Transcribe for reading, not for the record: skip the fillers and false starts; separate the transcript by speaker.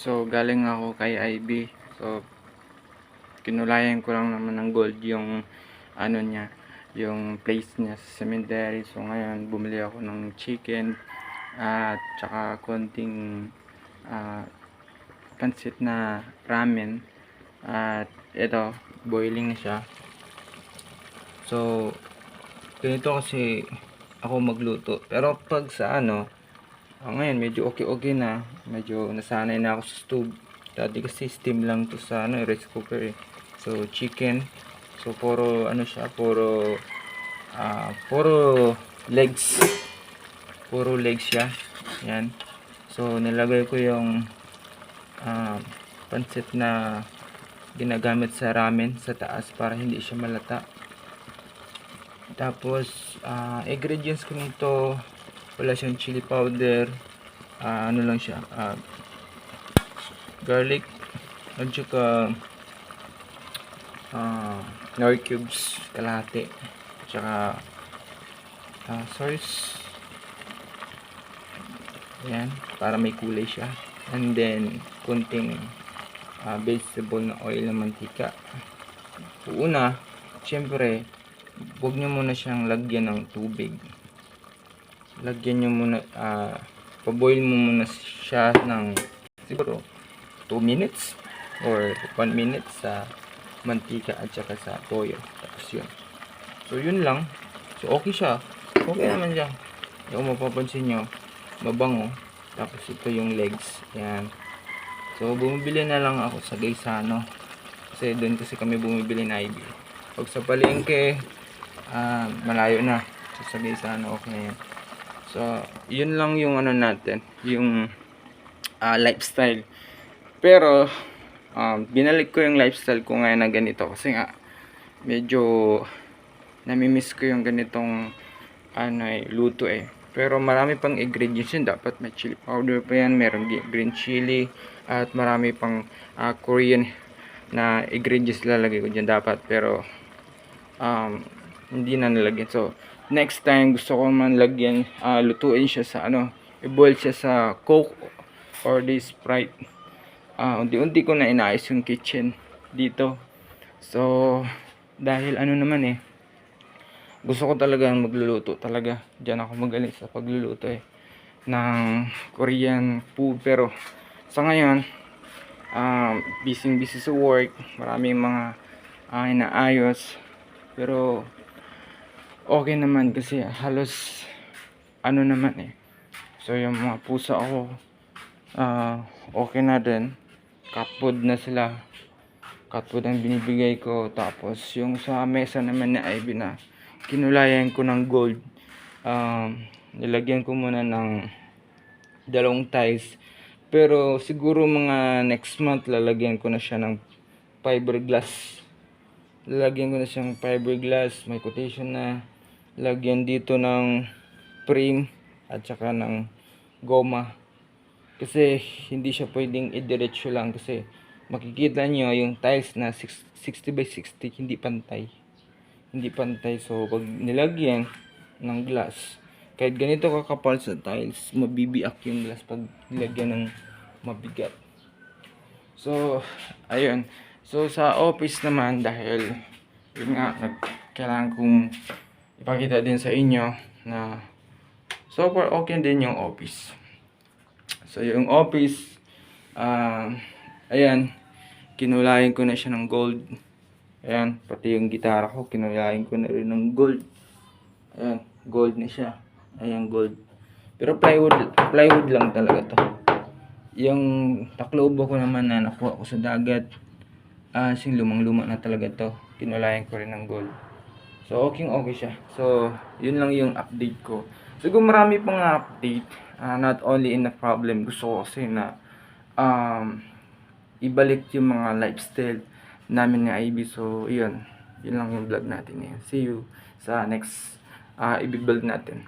Speaker 1: So, galing ako kay IB. So, kinulayan ko lang naman ng gold yung ano niya, yung place niya sa cemetery. So, ngayon bumili ako ng chicken at tsaka konting pansit na ramen. At ito, boiling na siya. So, ganito kasi ako magluto. Pero pag sa ngayon medyo okay na. Medyo nasanay na ako sa stove. Dati kasi steam lang to sa rice cooker eh. So chicken. So puro siya, puro legs. Puro legs siya. Yan. So nilagay ko yung pansit na ginagamit sa ramen sa taas para hindi siya malata. Tapos ingredients ko nito, wala siyang chili powder, ano lang siya, garlic at saka nor cubes kalahati, tsaka sauce, yan, para may kulay siya, and then kunting vegetable na oil na mantika. Una, syempre huwag nyo muna siyang lagyan ng tubig. Lagyan nyo muna, paboil mo muna siya ng siguro 2 minutes or 1 minute sa mantika at saka sa toyo. Tapos yun. So yun lang. So okay siya. Okay naman siya. Kung mapapansin nyo, mabango. Tapos ito yung legs. Yan. So bumibili na lang ako sa Gaisano. Kasi doon kasi kami bumibili na IB. Pag sa palengke, malayo na. So sa Gaisano okay na yan. So, yun lang yung natin, yung lifestyle. Pero, binalik ko yung lifestyle ko ngayon na ganito kasi nga, medyo namimiss ko yung ganitong luto eh. Pero marami pang ingredients yun. Dapat may chili powder pa yan, meron green chili, at marami pang Korean na ingredients lalagay ko dyan dapat. Pero, hindi na nalagyan. So, next time gusto ko man lagyan, lutuin siya sa i-boil siya sa Coke or this Sprite. Unti-unti ko na inaayos yung kitchen dito. So dahil naman eh, gusto ko talaga magluluto talaga. Diyan ako magaling sa pagluluto ng Korean food. Pero sa ngayon, busy sa work, maraming mga inaayos. Pero okay naman kasi halos naman eh. So yung mga pusa ako, okay na din. Cat food na sila. Cat food ang binibigay ko. Tapos yung sa mesa naman na ay kinulayan ko ng gold. Nilagyan ko muna ng 2 tiles. Pero siguro mga next month lalagyan ko na siya ng fiberglass. Lalagyan ko na siyang fiberglass. May quotation na lagyan dito ng frame at saka ng goma, kasi hindi siya pwedeng idiretso lang, kasi makikita nyo yung tiles na 60 by 60 hindi pantay. So pag nilagyan ng glass, kahit ganito kakapal sa tiles, mabibiak yung glass pag nilagyan ng mabigat. So ayun. So sa office naman, dahil yun nga, kailangan kong ipakita din sa inyo na so far okay din yung office. So yung office, ayan, kinulayan ko na siya ng gold. Ayan, pati yung gitara ko kinulayan ko na rin ng gold. Ayan, gold na siya. Ayan, gold. Pero plywood lang talaga to. Yung taklobo ko naman na nakuha ko sa dagat, lumang-luma na talaga to. Kinulayan ko rin ng gold. So okay siya. So yun lang yung update ko. Siguro marami pang update, not only in the problem. Gusto ko kasi na ibalik yung mga lifestyle namin ni IB. So yun lang yung vlog natin ngayon. See you sa next i-build natin.